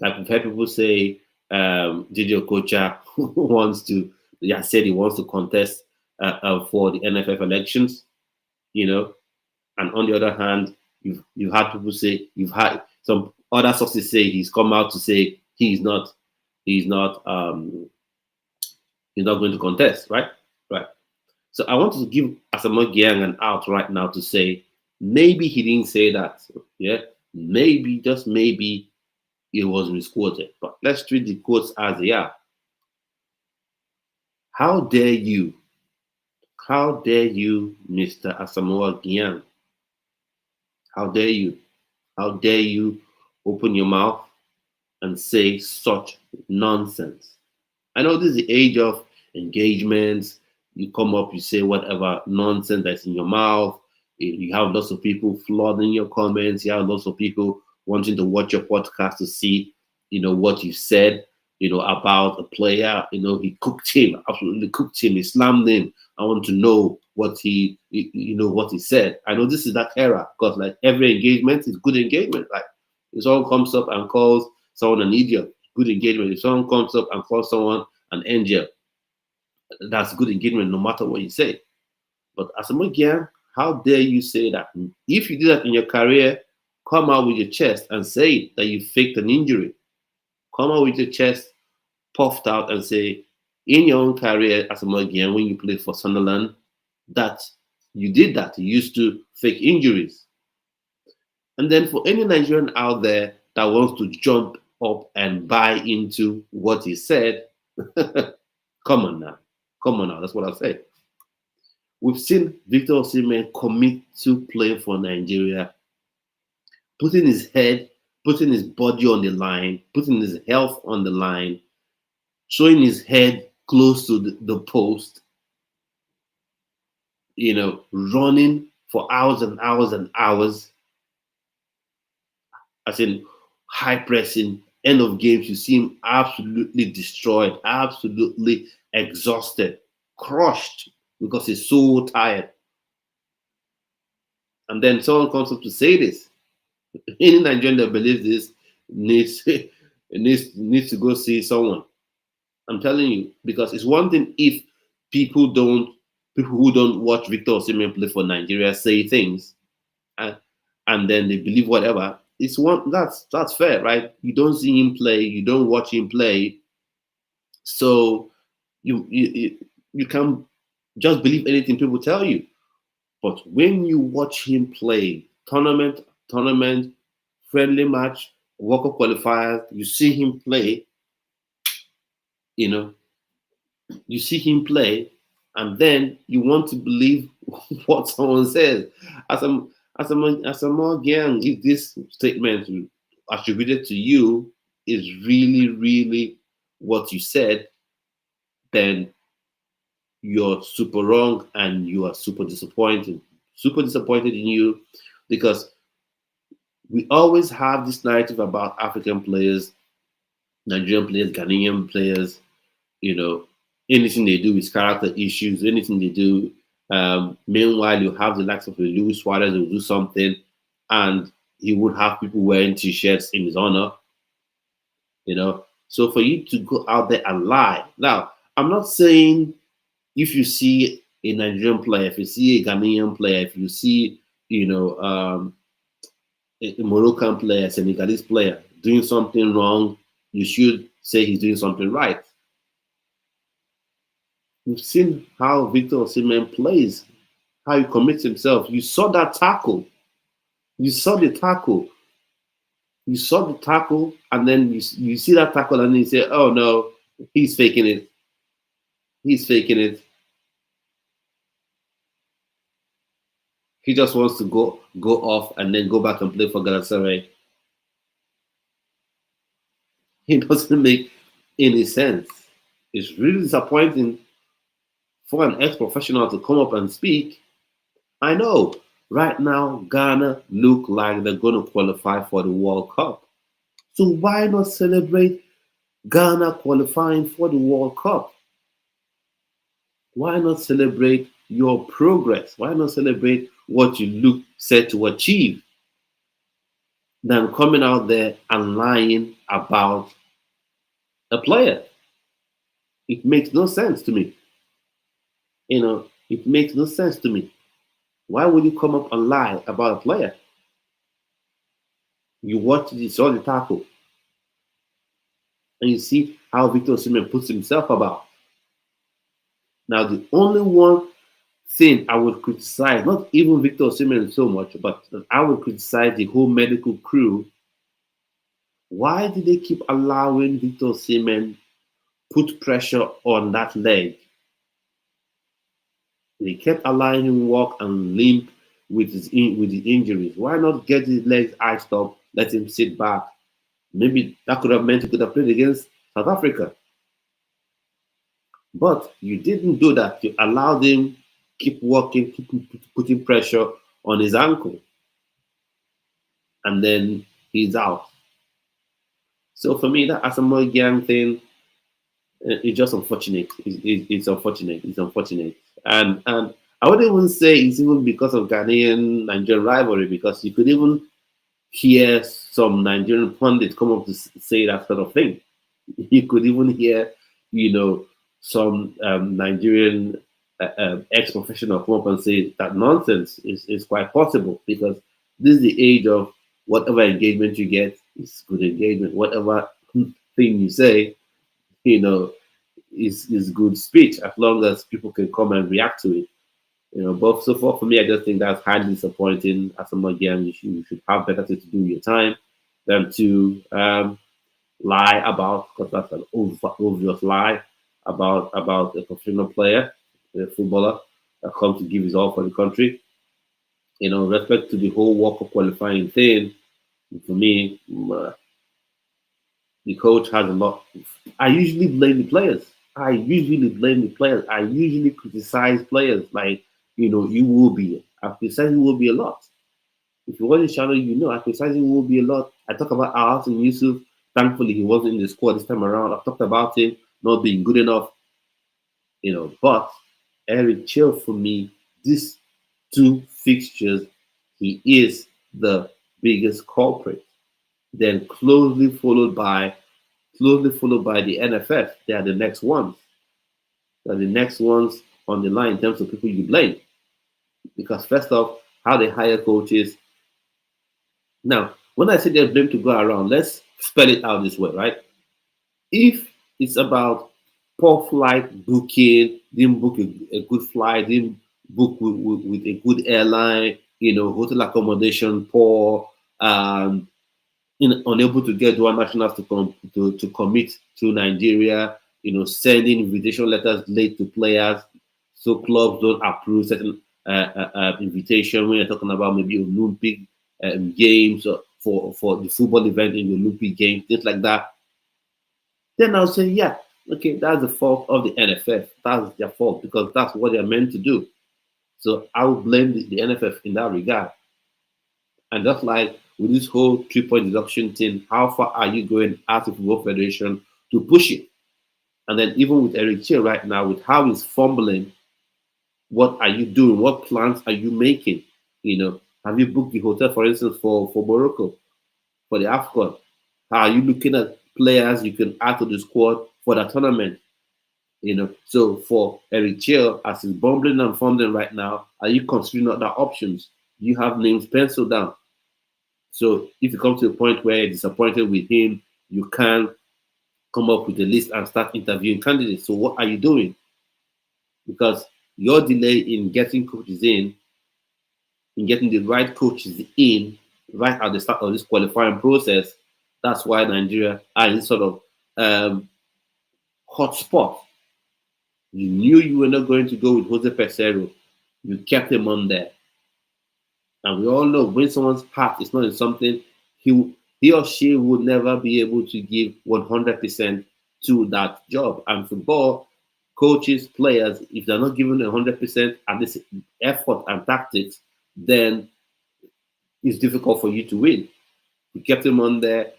Like we've heard people say, Didi Okocha wants to, yeah, said he wants to contest for the NFF elections. You know, and on the other hand, you've had people say, you've had some other sources say he's come out to say he's not he's not going to contest, right? Right. So I want to give Asamoah Gyan an out right now to say maybe he didn't say that. Yeah, maybe just maybe it was misquoted. But let's treat the quotes as they are. How dare you? How dare you, Mr. Asamoah Gyan? How dare you? How dare you open your mouth and say such nonsense? I know this is the age of engagements. You come up, you say whatever nonsense that's in your mouth. You have lots of people flooding your comments. You have lots of people wanting to watch your podcast to see, what you said, about a player. He cooked him, absolutely cooked him. He slammed him. I want to know what what he said. I know this is that era because like every engagement is good engagement. Like if someone comes up and calls someone an idiot, good engagement. If someone comes up and calls someone an angel, that's good engagement no matter what you say. But as a Mugian, how dare you say that? If you do that in your career, come out with your chest and say that you faked an injury. Come out with your chest puffed out and say, in your own career as a Mugian, when you played for Sunderland, that you did that. You used to fake injuries. And then for any Nigerian out there that wants to jump up and buy into what he said, come on now. Come on now. That's what I say. We've seen Victor Osimhen commit to playing for Nigeria, putting his head, putting his body on the line, putting his health on the line, showing his head close to the post, running for hours and hours and hours. As in high pressing, end of games, you see him absolutely destroyed, absolutely exhausted, crushed because he's so tired. And then someone comes up to say this. Any Nigerian that believes this needs to go see someone. I'm telling you, because it's one thing if people who don't watch Victor Osimhen play for Nigeria say things, and then they believe whatever. It's one that's fair, right? You don't see him play, you don't watch him play, so you can just believe anything people tell you. But when you watch him play tournament, friendly match, World Cup qualifiers, you see him play, you see him play, and then you want to believe what someone says. As a more gang, if this statement attributed to you is really, really what you said, then you're super wrong and you are super disappointed. Super disappointed in you because we always have this narrative about African players, Nigerian players, Ghanaian players, anything they do is character issues, anything they do. Meanwhile, you have the likes of Luis Suarez who will do something and he would have people wearing t-shirts in his honor, So for you to go out there and lie. Now, I'm not saying if you see a Nigerian player, if you see a Ghanaian player, if you see, a Moroccan player, Senegalese player doing something wrong, you should say he's doing something right. We've seen how Victor Osimhen plays, how he commits himself. You saw that tackle. You saw the tackle. You saw the tackle, and then you see that tackle, and then you say, "Oh no, he's faking it. He's faking it. He just wants to go off and then go back and play for Galatasaray." It doesn't make any sense. It's really disappointing for an ex-professional to come up and speak. I know right now Ghana look like they're going to qualify for the World Cup. So why not celebrate Ghana qualifying for the World Cup? Why not celebrate your progress? Why not celebrate what you look set to achieve than coming out there and lying about a player? It makes no sense to me. It makes no sense to me. Why would you come up and lie about a player? You watch it, you saw the tackle, and you see how Victor Osimhen puts himself about. Now, the only one thing I would criticize, not even Victor Osimhen so much, but I would criticize the whole medical crew. Why did they keep allowing Victor Osimhen put pressure on that leg? They kept allowing him walk and limp with the injuries. Why not get his legs iced up, let him sit back? Maybe that could have meant he could have played against South Africa. But you didn't do that. You allowed him keep walking, keep putting pressure on his ankle. And then he's out. So for me, that Asamoah Gyan thing is just unfortunate. It's unfortunate. It's unfortunate. And I wouldn't even say it's even because of Ghanaian Nigerian rivalry, because you could even hear some Nigerian pundits come up to say that sort of thing. You could even hear, some Nigerian ex-professional come up and say that nonsense is quite possible, because this is the age of whatever engagement you get is good engagement. Whatever thing you say, is good speech, as long as people can come and react to it. But so far for me, I just think that's highly disappointing. As a again, you should have better things to do with your time than to lie about, because that's an obvious lie about a professional player, a footballer that comes to give his all for the country. Respect to the whole World Cup qualifying thing. For me, the coach has a lot. I usually blame the players. I usually criticize players like, you will be. I criticize you will be a lot. If you watch the channel, I criticize you will be a lot. I talk about Alhassan Yusuf. Thankfully, he wasn't in the squad this time around. I've talked about him not being good enough. But Eric Chill, for me, these two fixtures, he is the biggest culprit. Then closely followed by the NFF. They are the next ones. They're the next ones on the line in terms of people you blame. Because first off, how they hire coaches. Now, when I say they're blamed to go around, let's spell it out this way, right? If it's about poor flight booking, didn't book a good flight, didn't book with a good airline, hotel accommodation poor, unable to get dual nationals to commit to Nigeria, sending invitation letters late to players, so clubs don't approve certain invitation when you're talking about maybe Olympic games, for the football event in the Olympic games, things like that. Then I'll say, yeah, okay, that's the fault of the NFF. That's their fault, because that's what they're meant to do. So I will blame the NFF in that regard. And just like with this whole 3-point deduction thing, how far are you going as a football federation to push it? And then even with Eric Chia right now, with how he's fumbling, what are you doing? What plans are you making? Have you booked the hotel, for instance, for Morocco, for the AFCON? How are you looking at players you can add to the squad for that tournament? So for Eric Chia, as he's bumbling and fumbling right now, are you considering other options? You have names penciled down. So if you come to a point where you're disappointed with him, you can come up with a list and start interviewing candidates. So what are you doing? because your delay in getting coaches in getting the right coaches in right at the start of this qualifying process, that's why Nigeria are in sort of hot spot. You knew you were not going to go with Jose Pesero. You kept him on there. And we all know when someone's heart is not in something, he or she would never be able to give 100% to that job. And football, coaches, players, if they're not giving 100% at this effort and tactics, then it's difficult for you to win. You kept him on there.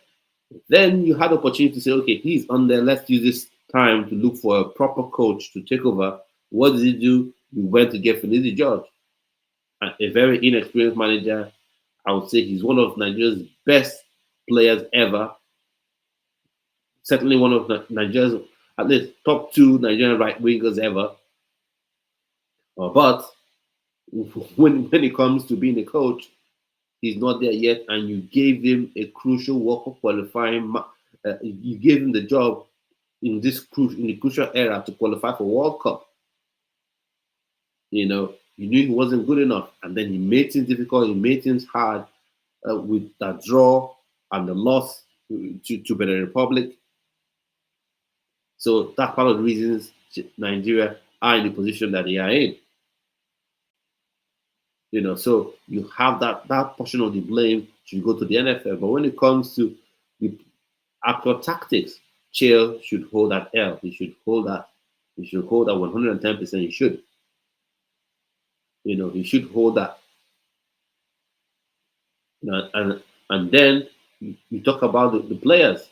Then you had the opportunity to say, okay, he's on there. Let's use this time to look for a proper coach to take over. What did he do? He went to get Finidi George, a very inexperienced manager. I would say he's one of Nigeria's best players ever. Certainly one of Nigeria's, at least top 2 Nigerian right wingers ever. But when it comes to being a coach, he's not there yet, and you gave him a crucial work of qualifying. You gave him the job in the crucial era to qualify for World Cup. You know, you knew he wasn't good enough, and then he made things difficult. He made things hard with that draw and the loss to Benin Republic. So that's part of the reasons Nigeria are in the position that they are in. You know, so you have that portion of the blame should go to the NFL. But when it comes to the actual tactics, Chael should hold that L. He should hold that. He should hold that 110%. He should. You know, he should hold that. And then you talk about the players.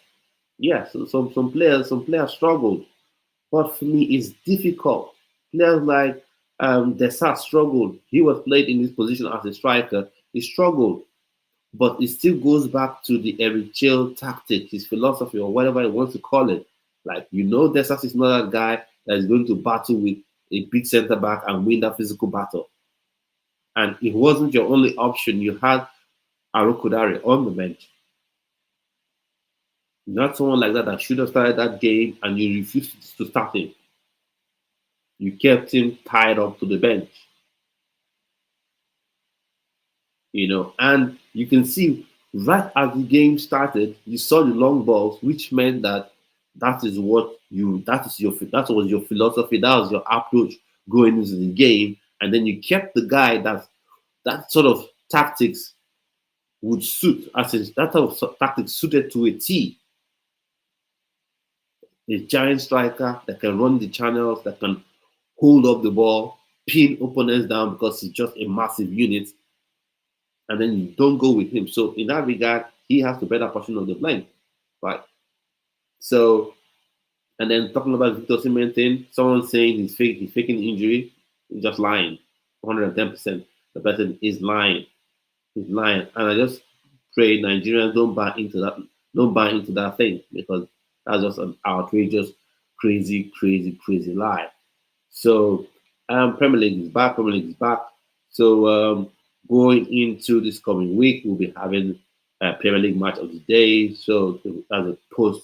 Yeah, so some players struggled, but for me it's difficult. Players like Desat struggled. He was played in this position as a striker. He struggled, but it still goes back to the Eric Chael tactic, his philosophy, or whatever he wants to call it. Like, you know, Desat is not a guy that is going to battle with a big centre back and win that physical battle. And it wasn't your only option. You had Arokodare on the bench. Not someone like that should have started that game, and you refused to start him. You kept him tied up to the bench. You know, and you can see right as the game started, you saw the long balls, which meant that that was your philosophy, that was your approach going into the game, and then you kept the guy that sort of tactics would suit, as in that type of tactics suited to a T. A giant striker that can run the channels, that can hold up the ball, pin opponents down because he's just a massive unit, and then you don't go with him. So in that regard, he has the better portion of the blame, right? So, and then talking about Victor Osimhen thing, someone saying he's faking the injury, he's just lying, 110%. The person is lying, he's lying, and I just pray Nigerians don't buy into that thing, because that's just an outrageous, crazy lie. So Premier League is back. So going into this coming week, we'll be having a Premier League match of the day. So as a post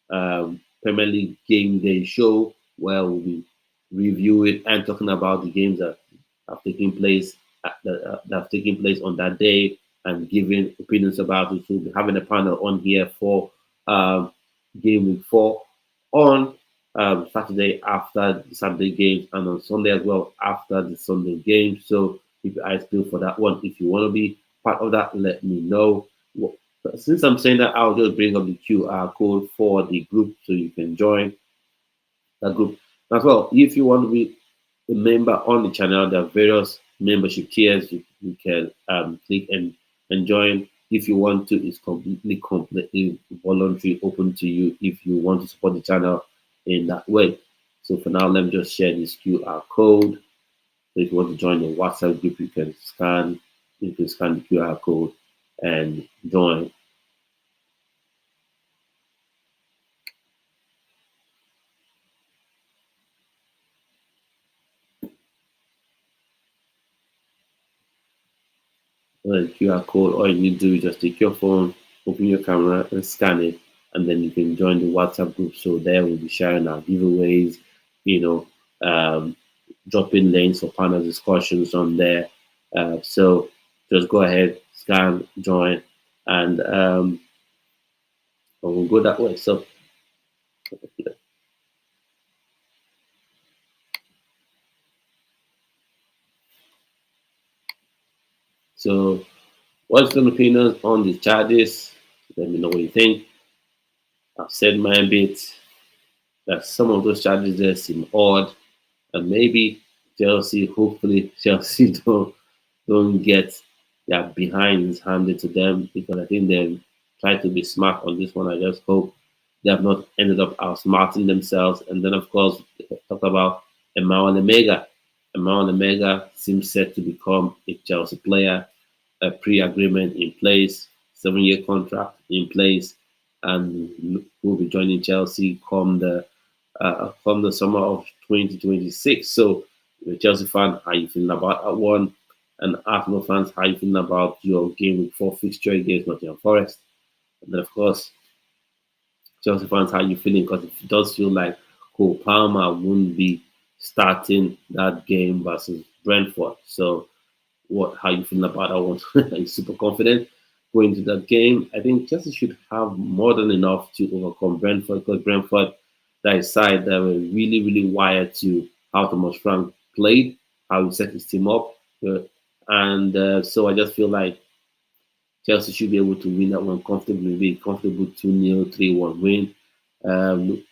Premier League game day show, where we'll be reviewing and talking about the games that have taken place on that day, and giving opinions about it. So we'll be having a panel on here for game week 4 on Saturday after the Saturday games, and on Sunday as well after the Sunday games. So keep your eyes peeled for that one. If you want to be part of that, let me know. Since I'm saying that, I'll just bring up the QR code for the group so you can join that group as well. If you want to be a member on the channel, there are various membership tiers you can click and join. If you want to, it's completely voluntary, open to you if you want to support the channel in that way. So for now, let me just share this QR code. So if you want to join the WhatsApp group, you can scan the QR code and join. The QR code, all you need to do is just take your phone, open your camera and scan it, and then you can join the WhatsApp group. So there we'll be sharing our giveaways, drop in links for panel discussions on there. So just go ahead, scan, join, and we'll go that way. So what's your opinions on the charges? Let me know what you think. I've said my bit that some of those charges there seem odd, and maybe Chelsea, hopefully Chelsea don't get their behinds handed to them, because I think they've tried to be smart on this one. I just hope they have not ended up outsmarting themselves. And then, of course, talk about Emmanuel Omega. Emmanuel Omega seems set to become a Chelsea player, a pre-agreement in place, 7-year contract in place, and will be joining Chelsea come the summer of 2026. So, you're a Chelsea fan, how you feeling about that one? And Arsenal fans, how you feeling about your game week 4 fixture against Nottingham Forest? And then, of course, Chelsea fans, how you feeling? Because it does feel like Cole Palmer wouldn't be starting that game versus Brentford. So, how you feeling about that one? Are you super confident going into that game? I think Chelsea should have more than enough to overcome Brentford, because Brentford, that is side that were really, really wired to how Thomas Frank played, how he set his team up. And so I just feel like Chelsea should be able to win that one comfortably, be comfortable 2-0, 3-1 win. Um,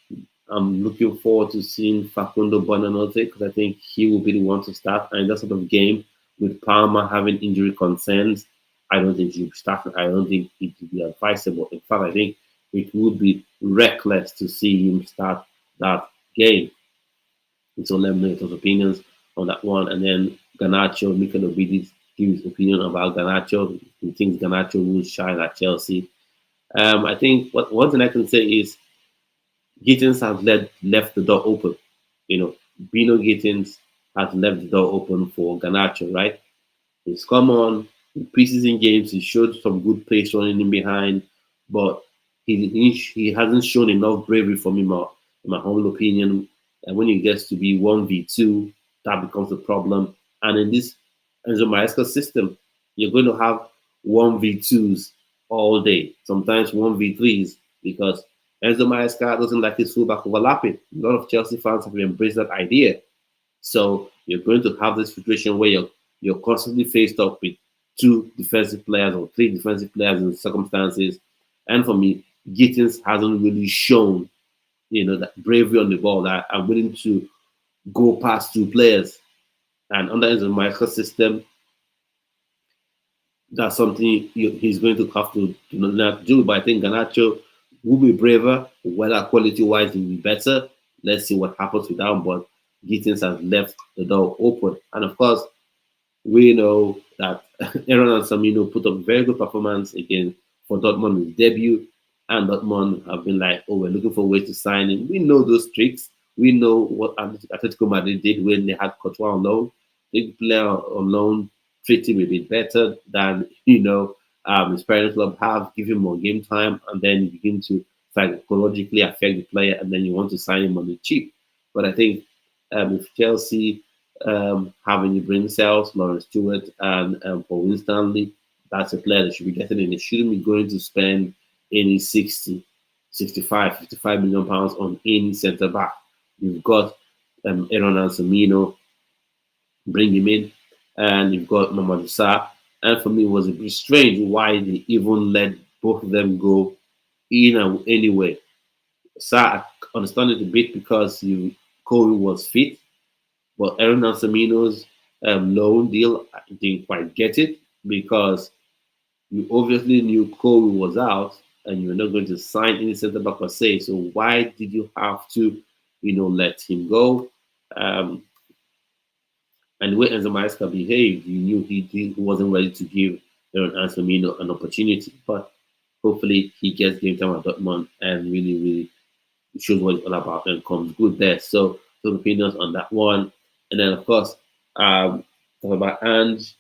I'm looking forward to seeing Facundo Bonanote, because I think he will be the one to start. And that sort of game, with Palmer having injury concerns, I don't think he'll be starting. I don't think it would be advisable. In fact, I think it would be reckless to see him start that game. And so let me know your opinions on that one. And then Garnacho, Mikel Obides give his opinion about Garnacho. He thinks Garnacho will shine at Chelsea. I think one thing I can say is Gittins has left the door open. Bino Gittins has left the door open for Garnacho, right? He's come on in preseason games. He showed some good pace running in behind, but he hasn't shown enough bravery for me, in my humble opinion. And when it gets to be 1v2, that becomes a problem. And in this Enzo Maresca system, you're going to have 1v2s all day, sometimes 1v3s, because Enzo Maresca doesn't like his fullback overlapping. A lot of Chelsea fans have embraced that idea. So you're going to have this situation where you're constantly faced up with 2 defensive players or 3 defensive players in circumstances. And for me, Gittins hasn't really shown, that bravery on the ball, that I'm willing to go past 2 players. And under the Michael system, that's something he's going to have to not do. But I think Garnacho will be braver, whether quality-wise he will be better. Let's see what happens with that. But Gittins has left the door open. And of course, we know that Aaron Samino put up a very good performance again for Dortmund's debut. And Dortmund have been like, oh, we're looking for ways to sign him. We know those tricks. We know what Atletico Madrid did when they had Courtois on loan. Big player on loan, treat him a bit better than, his parent club have, give him more game time, and then you begin to psychologically affect the player, and then you want to sign him on the cheap. But I think if Chelsea having the brain cells, Lawrence Stewart and Paul Winstanley, that's a player that should be getting in. They shouldn't be going to spend any 60, 65, 55 million pounds on any centre back. You've got Aaron Anselmino, bring him in, and you've got Mamadou Sarr. And for me, it was a bit strange why they even let both of them go in anyway. Sarr, I understand it a bit because Kobe was fit, but Aaron Anselmino's loan deal, I didn't quite get it, because you obviously knew Kobe was out and you were not going to sign any centre back per se. So why did you have to, let him go? And the way Enzo Maresca behaved, you knew he wasn't ready to give Aaron Anselmino an opportunity. But hopefully he gets game time at Dortmund and really, really shows what it's all about and comes good there. So some opinions on that one. And then, of course, talk about Ange.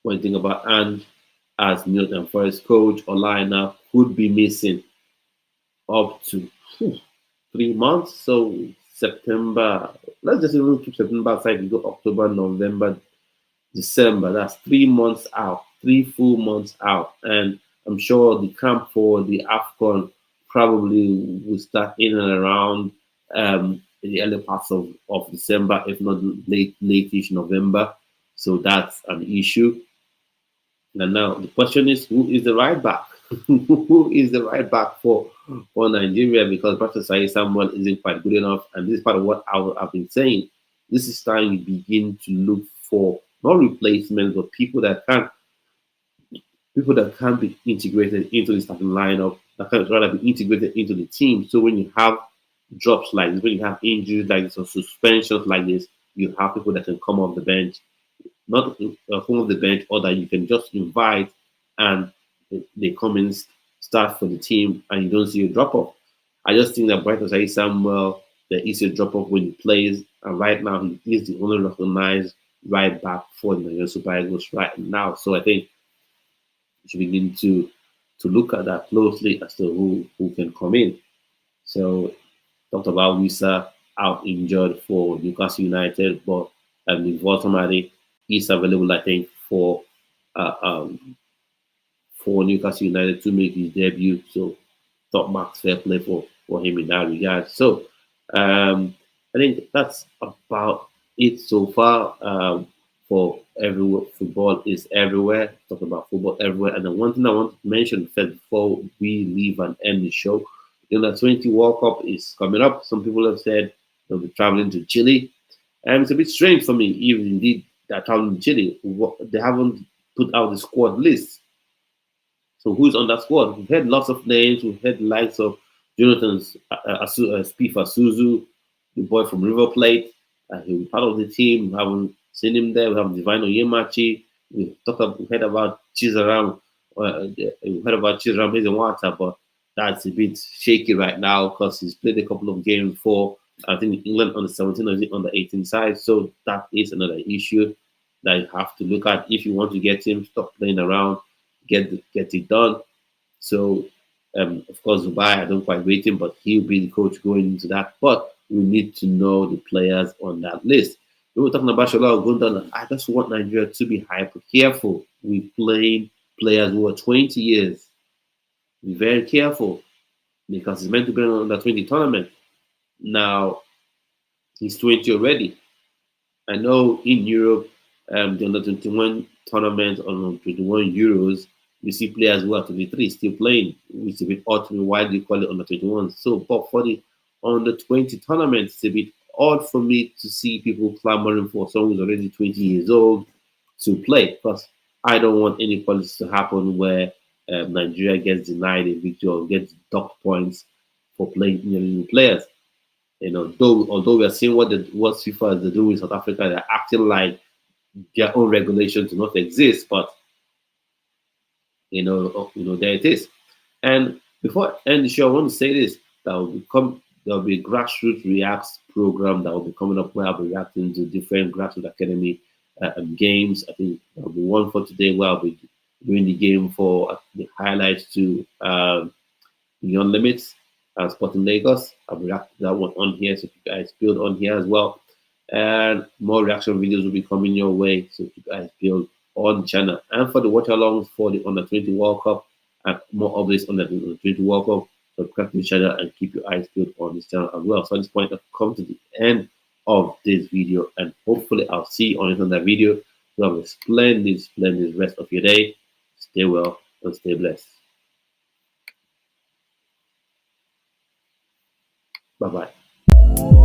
What do you think about Ange as Newton Forest coach? Olaina could be missing up to 3 months. So September. Let's just even keep September aside. You go October, November, December. That's 3 months out, 3 full months out. And I'm sure the camp for the AFCON probably will start in and around in the early parts of December, if not late-ish November. So that's an issue. And now the question is, who is the right back? Who is the right back for Nigeria? Because Pastor Said Samuel isn't quite good enough, and this is part of what I've been saying. This is time you begin to look for not replacements, but people that can be integrated into the starting lineup, that can rather be integrated into the team. So when you have drops like this, when you have injuries like this or suspensions like this, you have people that can come off the bench, not come off the bench, or that you can just invite and they come and start for the team, and you don't see a drop off. I just think that Brighton Said Samuel, there is a drop off when he plays, and right now he is the only recognized right back for the Nigerian Super Eagles right now. So I think you should begin to look at that closely as to who can come in. So talked about Wisa out injured for Newcastle United, but the Voltamati is available, I think, uh, um, for Newcastle United to make his debut. So top marks fair play for him in that regard. So I think that's about it so far. For everywhere, football is everywhere. Talk about football everywhere. And the one thing I want to mention first before we leave and end the show, the Under-20 World Cup is coming up. Some people have said they'll be traveling to Chile, and it's a bit strange for me, even indeed they're traveling to Chile. They haven't put out the squad list. So who's on that squad? We've had lots of names. We've had the likes of Jonathan Spifa Suzu, the boy from River Plate. He'll be part of the team. We haven't seen him there. We have Divino Yemachi. We heard about Chizaram. We heard about Chizaram Water, but that's a bit shaky right now because he's played a couple of games for, I think, England on the 17 or on the 18 side. So that is another issue that you have to look at. If you want to get him, stop playing around, get it done. So, of course, Dubai, I don't quite rate him, but he'll be the coach going into that. But we need to know the players on that list. We were talking about Shola Ogundan. I just want Nigeria to be hyper careful. We playing players who are 20 years. Be very careful because he's meant to be in an under-20 tournament. Now, he's 20 already. I know in Europe, the under-21 tournament on 21 Euros, you see players who are 23 still playing, which is a bit odd to me. Why do you call it under-21? So, but for the under-20 tournament, it's a bit odd for me to see people clamoring for someone who's already 20 years old to play, because I don't want any politics to happen where Nigeria gets denied a victory or gets docked points for playing new players. You know, although we are seeing what FIFA is doing in South Africa, they're acting like their own regulations do not exist, but there it is. And before I end the show, I want to say this: there will be a grassroots reacts program that will be coming up where I'll be reacting to different grassroots academy games. I think there'll be one for today where I'll be doing the game for the highlights to Beyond Limits and Sporting Lagos. I'll be reacting to that one on here, so you guys build on here as well. And more reaction videos will be coming your way, so you guys build on the channel. And for the watch alongs for the Under-20 World Cup and more updates on the Under-20 World Cup, subscribe to the channel and keep your eyes peeled on this channel as well. So at this point, I've come to the end of this video, and hopefully I'll see you on another video. So have a splendid rest of your day. Stay well and stay blessed. Bye-bye.